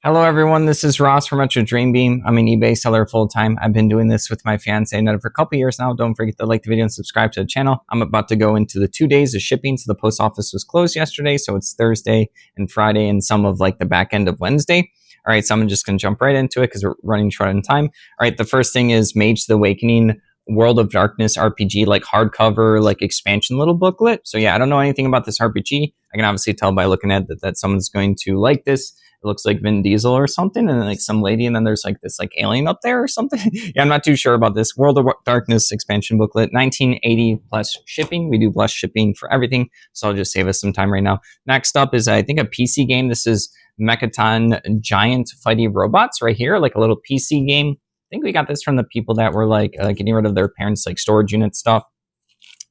Hello, everyone. This is Ross from Retro Dream Beam. I'm an eBay seller full time. I've been doing this with my fiance Netta for a couple years now. Don't forget to like the video and subscribe to the channel. I'm about to go into the 2 days of shipping. So the post office was closed yesterday. So it's Thursday and Friday and some of like the back end of Wednesday. All right. So I'm just going to jump right into it because we're running short on time. All right. The first thing is Mage the Awakening World of Darkness RPG, like hardcover, like expansion little booklet. So yeah, I don't know anything about this RPG. I can obviously tell by looking at that someone's going to like this. It looks like Vin Diesel or something, and then like some lady, and then there's like this like alien up there or something. Yeah, I'm not too sure about this. World of Darkness expansion booklet, 1980 plus shipping. We do plus shipping for everything, so I'll just save us some time right now. Next up is I think a PC game. This is Mechaton Giant Fighty Robots right here, like a little PC game. I think we got this from the people that were like getting rid of their parents' like storage unit stuff.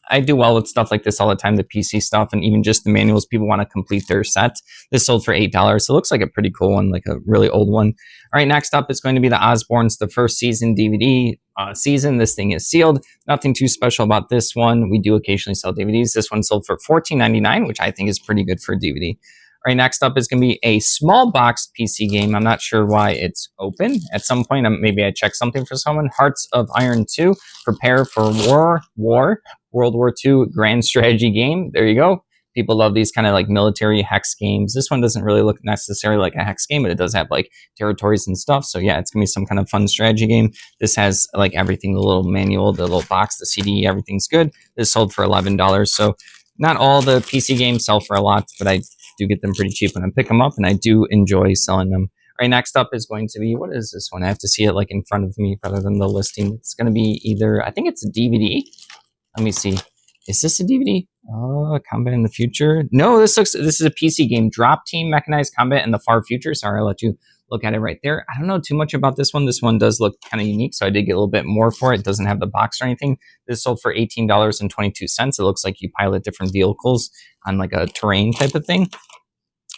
I do well with stuff like this all the time, the PC stuff, and even just the manuals. People want to complete their set. This sold for $8. So it looks like a pretty cool one, like a really old one. All right, next up is going to be the Osborns, the first season DVD season. This thing is sealed. Nothing too special about this one. We do occasionally sell DVDs. This one sold for $14.99, which I think is pretty good for a DVD. All right, next up is going to be a small box PC game. I'm not sure why it's open. At some point, maybe I checked something for someone. Hearts of Iron 2, Prepare for War, World War II grand strategy game. There you go. People love these kind of like military hex games. This one doesn't really look necessarily like a hex game, but it does have like territories and stuff. So yeah, it's going to be some kind of fun strategy game. This has like everything, the little manual, the little box, the CD, everything's good. This sold for $11. So not all the PC games sell for a lot, but I do get them pretty cheap when I pick them up, and I do enjoy selling them. All right, next up is going to be, what is this one? I have to see it like in front of me rather than the listing. It's going to be either, I think it's a DVD. Let me see. Is this a DVD? Oh, Combat in the Future. No, this is a PC game. Drop Team Mechanized Combat in the Far Future. Sorry, I'll let you look at it right there. I don't know too much about this one. This one does look kind of unique, so I did get a little bit more for it. It doesn't have the box or anything. This sold for $18.22. It looks like you pilot different vehicles on like a terrain type of thing.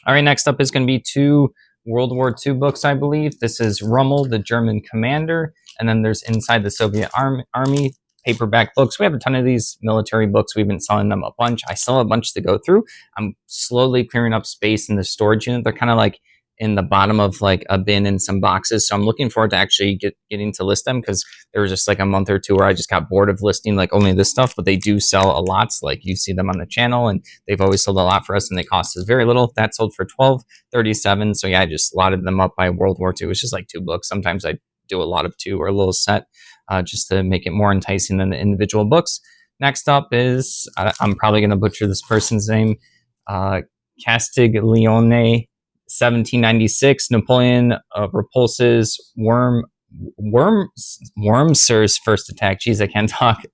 All right, next up is going to be 2 World War II books, I believe. This is Rommel, the German commander, and then there's Inside the Soviet Army paperback books. We have a ton of these military books. We've been selling them a bunch. I still have a bunch to go through. I'm slowly clearing up space in the storage unit. They're kind of like in the bottom of like a bin in some boxes. So I'm looking forward to actually getting to list them, because there was just like a month or two where I just got bored of listing like only this stuff, but they do sell a lot. So like you see them on the channel, and they've always sold a lot for us, and they cost us very little. That sold for $12.37. So yeah, I just slotted them up by World War II. It's just like 2 books. Sometimes I do a lot of 2 or a little set just to make it more enticing than the individual books. Next up is, I'm probably going to butcher this person's name, Castiglione 1796, Napoleon repulses Wormser's first attack. Jeez, I can't talk.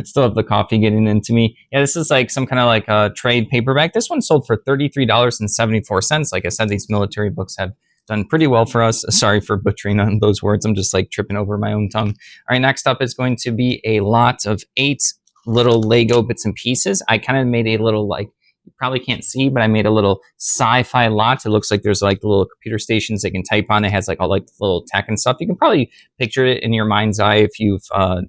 Still have the coffee getting into me. Yeah, this is like some kind of like a trade paperback. This one sold for $33.74. Like I said, these military books have done pretty well for us. Sorry for butchering on those words. I'm just like tripping over my own tongue. All right, next up is going to be a lot of 8 little Lego bits and pieces. I kind of made a little, like, you probably can't see, but I made a little sci-fi lot. It looks like there's like the little computer stations they can type on. It has like all like the little tech and stuff. You can probably picture it in your mind's eye if you've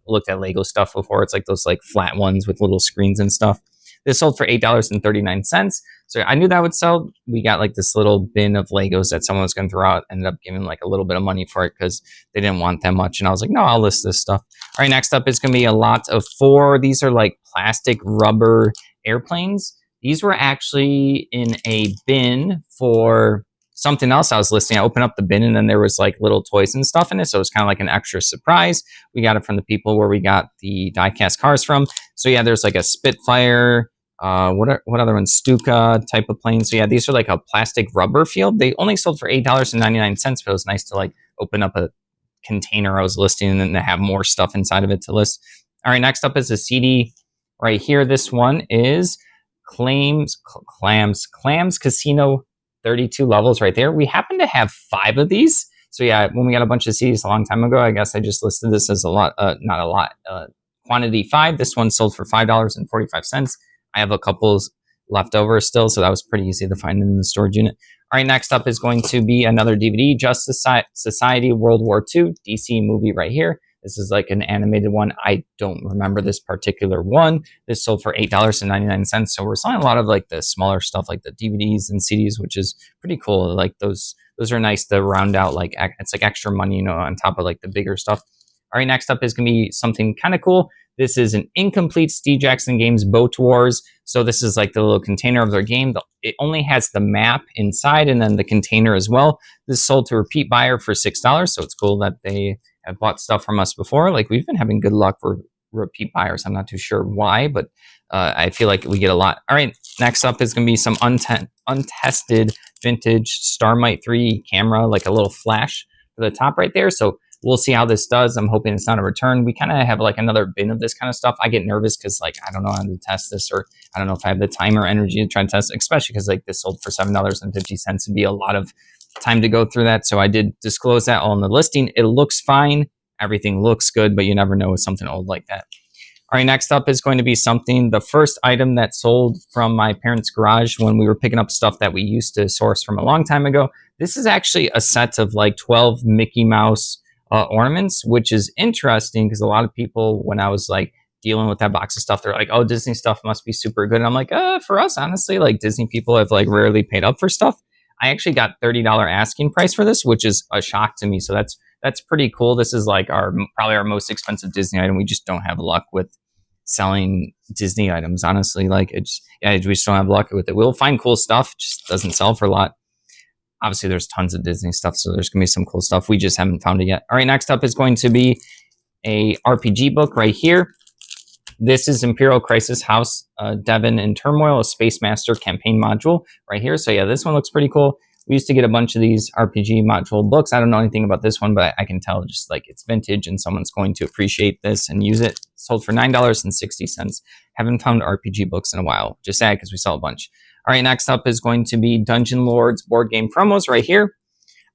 looked at Lego stuff before. It's like those like flat ones with little screens and stuff. This sold for $8.39. So I knew that would sell. We got like this little bin of Legos that someone was going to throw out. Ended up giving like a little bit of money for it because they didn't want that much. And I was like, no, I'll list this stuff. All right, next up is going to be a lot of 4. These are like plastic rubber airplanes. These were actually in a bin for something else I was listing. I opened up the bin, and then there was like little toys and stuff in it. So it was kind of like an extra surprise. We got it from the people where we got the die-cast cars from. So yeah, there's like a Spitfire, what other one? Stuka type of plane. So yeah, these are like a plastic rubber field. They only sold for $8.99, but it was nice to like open up a container I was listing and then to have more stuff inside of it to list. All right, next up is a CD right here. This one is Clams Casino, 32 levels right there. We happen to have 5 of these. So yeah, when we got a bunch of CDs a long time ago, I guess I just listed this as a lot, not a lot, quantity 5. This one sold for $5.45. I have a couple left over still, so that was pretty easy to find in the storage unit. All right, next up is going to be another DVD, Justice Society World War II DC movie right here. This is like an animated one. I don't remember this particular one. This sold for $8.99. So we're selling a lot of like the smaller stuff, like the DVDs and CDs, which is pretty cool. Like those are nice to round out, like it's like extra money, you know, on top of like the bigger stuff. All right, next up is going to be something kind of cool. This is an incomplete Steve Jackson Games Boat Wars. So this is like the little container of their game. It only has the map inside and then the container as well. This is sold to a repeat buyer for $6. So it's cool that they have bought stuff from us before. Like we've been having good luck for repeat buyers. I'm not too sure why, but I feel like we get a lot. All right, next up is going to be some untested vintage Starmite 3 camera, like a little flash for the top right there. So we'll see how this does. I'm hoping it's not a return. We kind of have like another bin of this kind of stuff. I get nervous because like I don't know how to test this, or I don't know if I have the time or energy to try and test, especially because like this sold for $7.50. It'd be a lot of time to go through that. So I did disclose that all in the listing. It looks fine. Everything looks good, but you never know with something old like that. All right, next up is going to be something, the first item that sold from my parents' garage when we were picking up stuff that we used to source from a long time ago. This is actually a set of like 12 Mickey Mouse ornaments, which is interesting because a lot of people, when I was like dealing with that box of stuff, they're like, oh, Disney stuff must be super good. And I'm like, for us, honestly, like Disney people have like rarely paid up for stuff. I actually got $30 asking price for this, which is a shock to me. So that's pretty cool. This is like probably our most expensive Disney item. We just don't have luck with selling Disney items, honestly. Like we just don't have luck with it. We'll find cool stuff, just doesn't sell for a lot. Obviously, there's tons of Disney stuff, so there's going to be some cool stuff. We just haven't found it yet. All right, next up is going to be a RPG book right here. This is Imperial Crisis House, Devon in Turmoil, a Space Master campaign module right here. So yeah, this one looks pretty cool. We used to get a bunch of these RPG module books. I don't know anything about this one, but I can tell just like it's vintage and someone's going to appreciate this and use it. Sold for $9.60. Haven't found RPG books in a while. Just sad because we saw a bunch. All right, next up is going to be Dungeon Lords board game promos right here.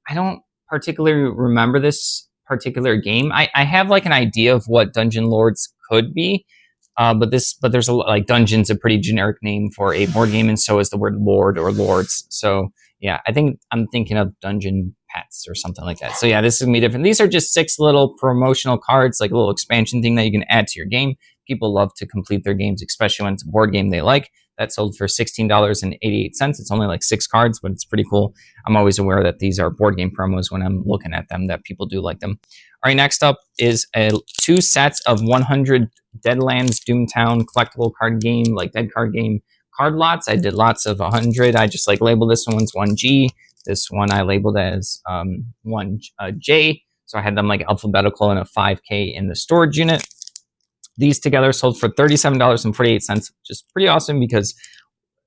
I don't particularly remember this particular game. I have like an idea of what Dungeon Lords could be, but there's like Dungeon's a pretty generic name for a board game, and so is the word Lord or Lords. So yeah, I think I'm thinking of Dungeon Pets or something like that. So yeah, this is gonna be different. These are just 6 little promotional cards, like a little expansion thing that you can add to your game. People love to complete their games, especially when it's a board game they like. That sold for $16.88. It's only like 6 cards, but it's pretty cool. I'm always aware that these are board game promos when I'm looking at them, that people do like them. All right, next up is 2 sets of 100 Deadlands Doomtown collectible card game, like dead card game card lots. I did lots of 100. I just like labeled this one's 1G. This one I labeled as 1J. So I had them like alphabetical and a 5K in the storage unit. These together sold for $37.48, which is pretty awesome because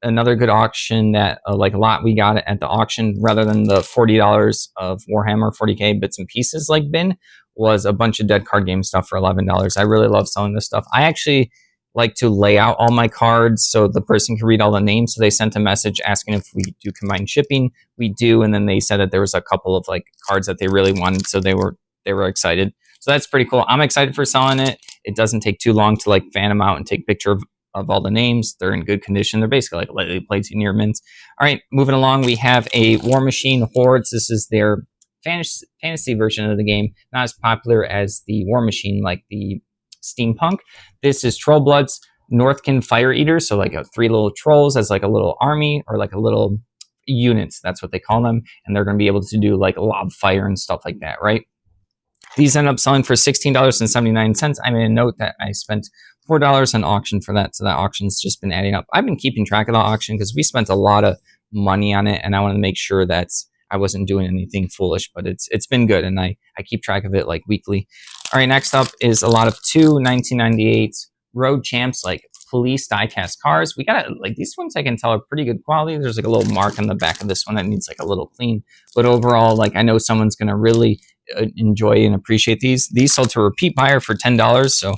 another good auction that like a lot we got at the auction rather than the $40 of Warhammer 40K bits and pieces like bin was a bunch of dead card game stuff for $11. I really love selling this stuff. I actually like to lay out all my cards so the person can read all the names. So they sent a message asking if we do combined shipping. We do, and then they said that there was a couple of like cards that they really wanted, so they were excited. So that's pretty cool. I'm excited for selling it. It doesn't take too long to like fan them out and take a picture of all the names. They're in good condition. They're basically like lightly plates near mints. All right, moving along, we have a War Machine Hordes. This is their fantasy version of the game. Not as popular as the War Machine, like the Steampunk. This is Trollbloods Northkin Fire Eaters. So like 3 little trolls as like a little army or like a little units. That's what they call them. And they're going to be able to do like lob fire and stuff like that, right? These end up selling for $16.79. I made a note that I spent $4 on auction for that. So that auction's just been adding up. I've been keeping track of the auction because we spent a lot of money on it. And I want to make sure that I wasn't doing anything foolish, but it's been good. And I keep track of it like weekly. All right, next up is a lot of 2 1998 Road Champs, like police diecast cars. We got like these ones I can tell are pretty good quality. There's like a little mark on the back of this one that needs like a little clean. But overall, like I know someone's going to really enjoy and appreciate these. These sold to a repeat buyer for $10. So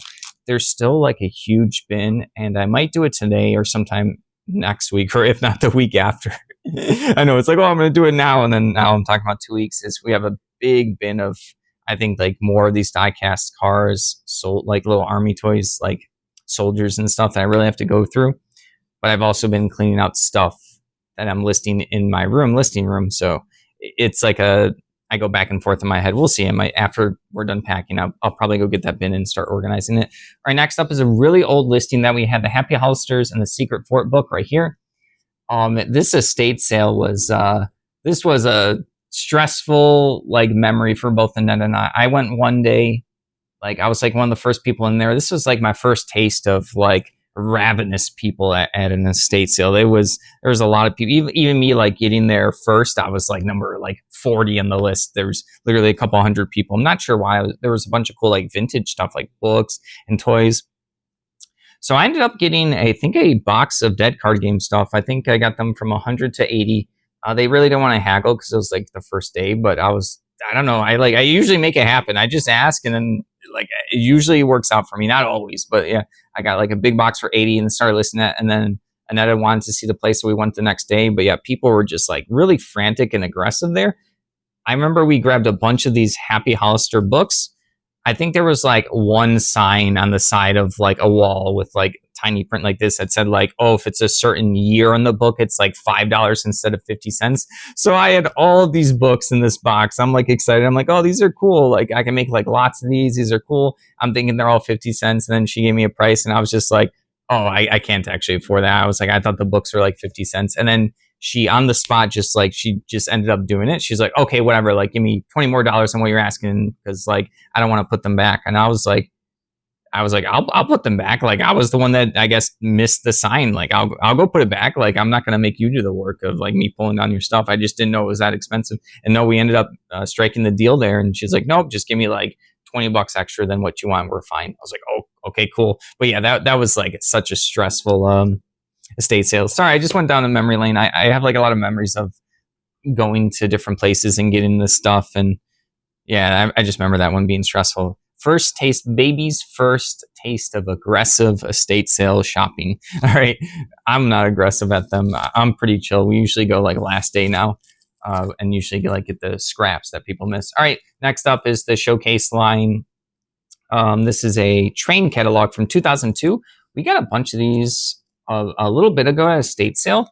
there's still like a huge bin, and I might do it today or sometime next week, or if not the week after. I know it's like, oh, I'm going to do it now. And then now I'm talking about 2 weeks. Is we have a big bin of, I think, like more of these die-cast cars, sold like little army toys, like soldiers and stuff that I really have to go through. But I've also been cleaning out stuff that I'm listing in my listing room. So it's like I I go back and forth in my head. We'll see. After we're done packing up, I'll probably go get that bin and start organizing it. All right, next up is a really old listing that we had, the Happy Hollisters and the Secret Fort book right here. This estate sale was this was a stressful like memory for both Annette and I. I went one day, like I was like one of the first people in there. This was like my first taste of like ravenous people at an estate sale. There was a lot of people, even me, like getting there first. I was like number like 40 on the list. There was literally a couple hundred people. I'm not sure why. There was a bunch of cool like vintage stuff like books and toys. So I ended up getting, I think, a box of Dead card game stuff. I think I got them from 100 to 80. They really didn't want to haggle because it was like the first day, but I don't know. I usually make it happen. I just ask, and then like it usually works out for me. Not always, but yeah, I got like a big box for 80 and started listening to it. And then Annette wanted to see the place, so we went the next day. But yeah, people were just like really frantic and aggressive there. I remember we grabbed a bunch of these Happy Hollister books. I think there was like one sign on the side of like a wall with like tiny print like this that said like, oh, if it's a certain year on the book, it's like $5 instead of 50 cents. So I had all of these books in this box. I'm like excited. I'm like, oh, these are cool. Like I can make like lots of these. These are cool. I'm thinking they're all 50 cents. And then she gave me a price and I was just like, oh, I can't actually afford that. I was like, I thought the books were like 50 cents. And then she on the spot, just like, she just ended up doing it. She's like, okay, whatever. Like, give me $20 more on what you're asking. Cause like, I don't want to put them back. And I was like, I'll put them back. Like I was the one that I guess missed the sign. Like I'll go put it back. Like I'm not going to make you do the work of like me pulling down your stuff. I just didn't know it was that expensive. And no, we ended up striking the deal there. And she's like, nope, just give me like $20 extra than what you want. We're fine. I was like, oh, okay, cool. But yeah, that was like such a stressful, estate sales. Sorry, I just went down a memory lane. I have like a lot of memories of going to different places and getting this stuff. And yeah, I just remember that one being stressful. Baby's first taste of aggressive estate sale shopping. All right. I'm not aggressive at them. I'm pretty chill. We usually go like last day now. And usually get the scraps that people miss. All right. Next up is the Showcase line. This is a train catalog from 2002. We got a bunch of these a little bit ago at a estate sale.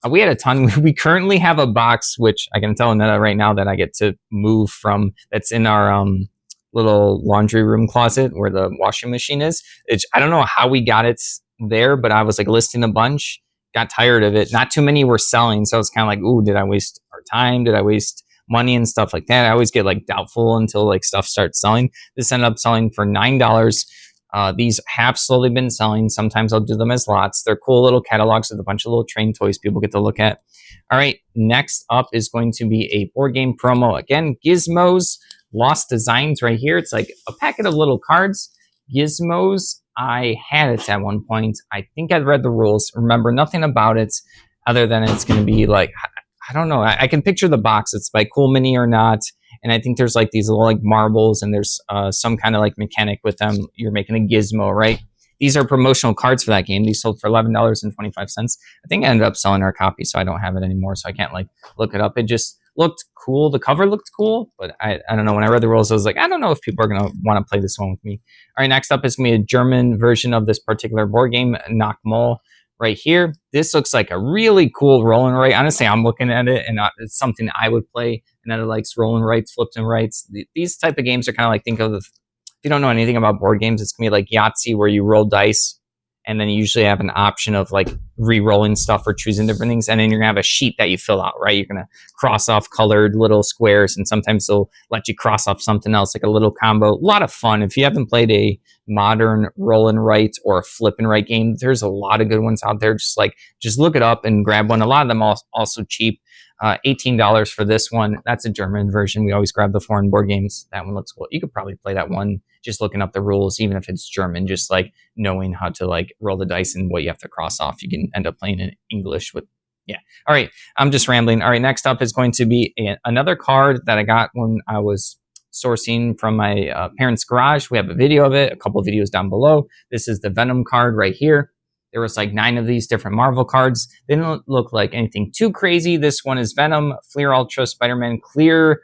We had a ton. We currently have a box, which I can tell Annette right now that I get to move from. That's in our little laundry room closet where the washing machine is. I don't know how we got it there, but I was like listing a bunch. Got tired of it. Not too many were selling, so it's kind of like, ooh, did I waste our time? Did I waste money and stuff like that? I always get like doubtful until like stuff starts selling. This ended up selling for $9. These have slowly been selling. Sometimes I'll do them as lots. They're cool little catalogs with a bunch of little train toys people get to look at. All right, next up is going to be a board game promo. Again, Gizmos Lost Designs right here. It's like a packet of little cards. Gizmos, I had it at one point. I think I'd read the rules. Remember nothing about it other than it's going to be like, I don't know. I can picture the box. It's by Cool Mini or not. And I think there's like these little like marbles and there's some kind of like mechanic with them. You're making a gizmo, right? These are promotional cards for that game. These sold for $11.25. I think I ended up selling our copy, so I don't have it anymore. So I can't like look it up. It just looked cool. The cover looked cool, but I don't know. When I read the rules, I was like, I don't know if people are going to want to play this one with me. All right, next up is going to be a German version of this particular board game, Knock Mole. Right here, this looks like a really cool roll and write. Honestly, I'm looking at it, and it's something I would play. And then it likes roll and writes, flips and writes. These type of games are kind of like, think of, if you don't know anything about board games, it's gonna be like Yahtzee, where you roll dice, and then you usually have an option of like re-rolling stuff or choosing different things, and then you're gonna have a sheet that you fill out, right? You're gonna cross off colored little squares, and sometimes they'll let you cross off something else, like a little combo. A lot of fun. If you haven't played a modern roll and write or a flip and write game, there's a lot of good ones out there. Just look it up and grab one. A lot of them also cheap. $18 for this one. That's a German version. We always grab the foreign board games. That one looks cool. You could probably play that one just looking up the rules, even if it's German, just like knowing how to like roll the dice and what you have to cross off. You can end up playing in English with, yeah. All right. I'm just rambling. All right. Next up is going to be another card that I got when I was sourcing from my parents' garage. We have a video of it, a couple of videos down below. This is the Venom card right here. There was like 9 of these different Marvel cards. They didn't look like anything too crazy. This one is Venom, Fleer Ultra, Spider-Man, clear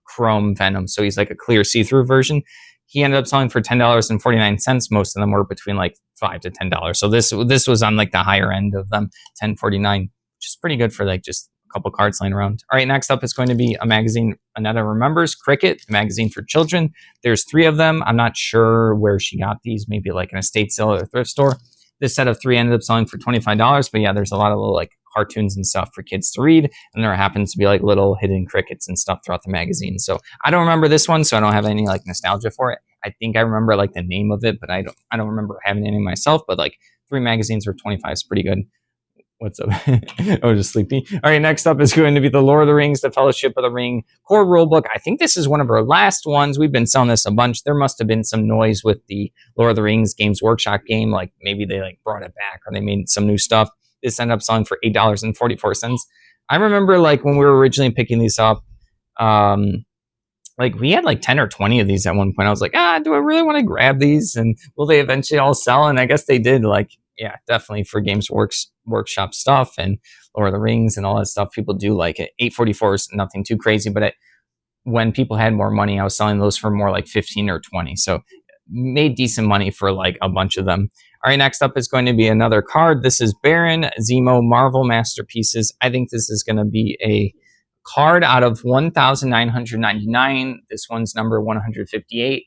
chrome Venom. So he's like a clear see-through version. He ended up selling for $10.49. Most of them were between like $5 to $10. So this was on like the higher end of them, $10.49, which is pretty good for like just a couple cards laying around. All right, next up is going to be a magazine Aneta remembers, Cricket, a magazine for children. There's 3 of them. I'm not sure where she got these, maybe like an estate sale or a thrift store. This set of 3 ended up selling for $25, but yeah, there's a lot of little like cartoons and stuff for kids to read, and there happens to be like little hidden crickets and stuff throughout the magazine. So I don't remember this one, so I don't have any like nostalgia for it. I think I remember like the name of it, but I don't remember having any myself. But like 3 magazines for 25 is pretty good. What's up? I was just sleepy. All right, next up is going to be the Lord of the Rings, the Fellowship of the Ring core rulebook. I think this is one of our last ones. We've been selling this a bunch. There must have been some noise with the Lord of the Rings Games Workshop game. Like maybe they like brought it back or they made some new stuff. This ended up selling for $8.44. I remember like when we were originally picking these up, like we had like 10 or 20 of these at one point. I was like, do I really want to grab these? And will they eventually all sell? And I guess they did. Like, yeah, definitely for Games Workshop stuff and Lord of the Rings and all that stuff. People do like it. 844 is nothing too crazy, but when people had more money, I was selling those for more like 15 or 20. So made decent money for like a bunch of them. All right, next up is going to be another card. This is Baron Zemo Marvel Masterpieces. I think this is going to be a card out of 1,999. This one's number 158.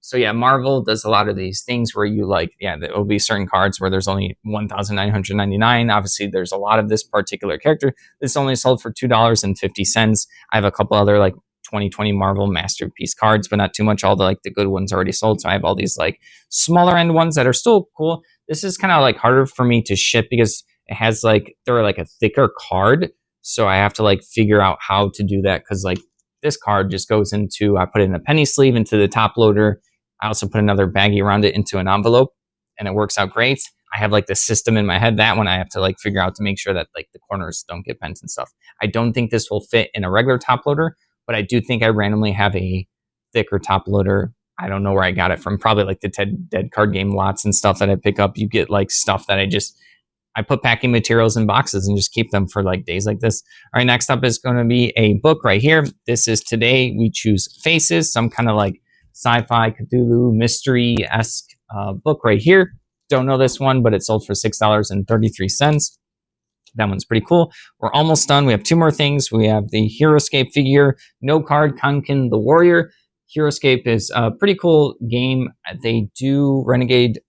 So yeah, Marvel does a lot of these things where you like, yeah, there will be certain cards where there's only 1,999. Obviously, there's a lot of this particular character. This only sold for $2.50. I have a couple other like 2020 Marvel Masterpiece cards, but not too much. All the like the good ones already sold. So I have all these like smaller end ones that are still cool. This is kind of like harder for me to ship because it has like, they're like a thicker card. So I have to like figure out how to do that. Cause like this card just goes into, I put it in a penny sleeve into the top loader. I also put another baggie around it into an envelope and it works out great. I have like the system in my head. That one I have to like figure out to make sure that like the corners don't get bent and stuff. I don't think this will fit in a regular top loader, but I do think I randomly have a thicker top loader. I don't know where I got it from. Probably like the Dead Card Game lots and stuff that I pick up. You get like stuff that I put packing materials in boxes and just keep them for like days like this. All right, next up is going to be a book right here. This is Today We Choose Faces, some kind of like sci-fi Cthulhu mystery-esque book right here. Don't know this one, but it sold for $6.33. That one's pretty cool. We're almost done. We have 2 more things. We have the HeroScape figure, no card, Kankin the Warrior. HeroScape is a pretty cool game. They do Renegade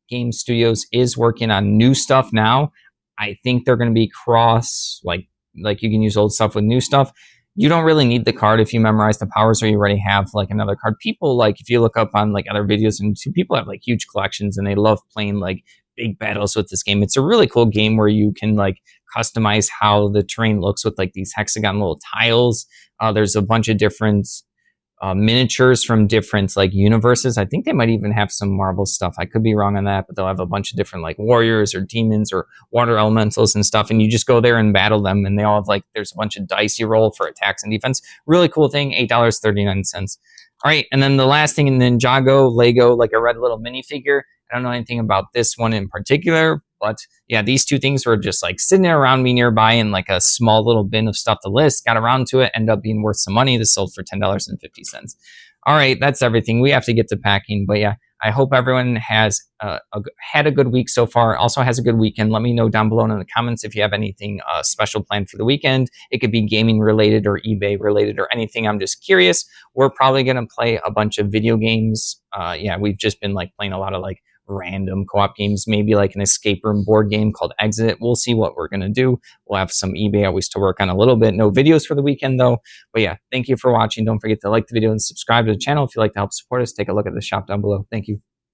Game Studios is working on new stuff now. I think they're going to be cross, like you can use old stuff with new stuff. You don't really need the card if you memorize the powers or you already have like another card. People like, if you look up on like other videos and people have like huge collections and they love playing like big battles with this game. It's a really cool game where you can like customize how the terrain looks with like these hexagon little tiles. There's a bunch of different miniatures from different like universes. I think they might even have some Marvel stuff. I could be wrong on that, but they'll have a bunch of different like warriors or demons or water elementals and stuff. And you just go there and battle them. And they all have like, there's a bunch of dice you roll for attacks and defense. Really cool thing, $8.39. All right. And then the last thing in Ninjago, Lego, like a red little minifigure. I don't know anything about this one in particular, but yeah, these 2 things were just like sitting around me nearby in like a small little bin of stuff to list. Got around to it, ended up being worth some money. This sold for $10.50. All right, that's everything. We have to get to packing, but yeah, I hope everyone has had a good week so far. Also has a good weekend. Let me know down below in the comments if you have anything special planned for the weekend. It could be gaming related or eBay related or anything. I'm just curious. We're probably going to play a bunch of video games. Yeah, we've just been like playing a lot of like random co-op games, maybe like an escape room board game called Exit. We'll see what we're going to do. We'll have some eBay always to work on a little bit. No videos for the weekend though. But yeah, thank you for watching. Don't forget to like the video and subscribe to the channel. If you'd like to help support us, take a look at the shop down below. Thank you.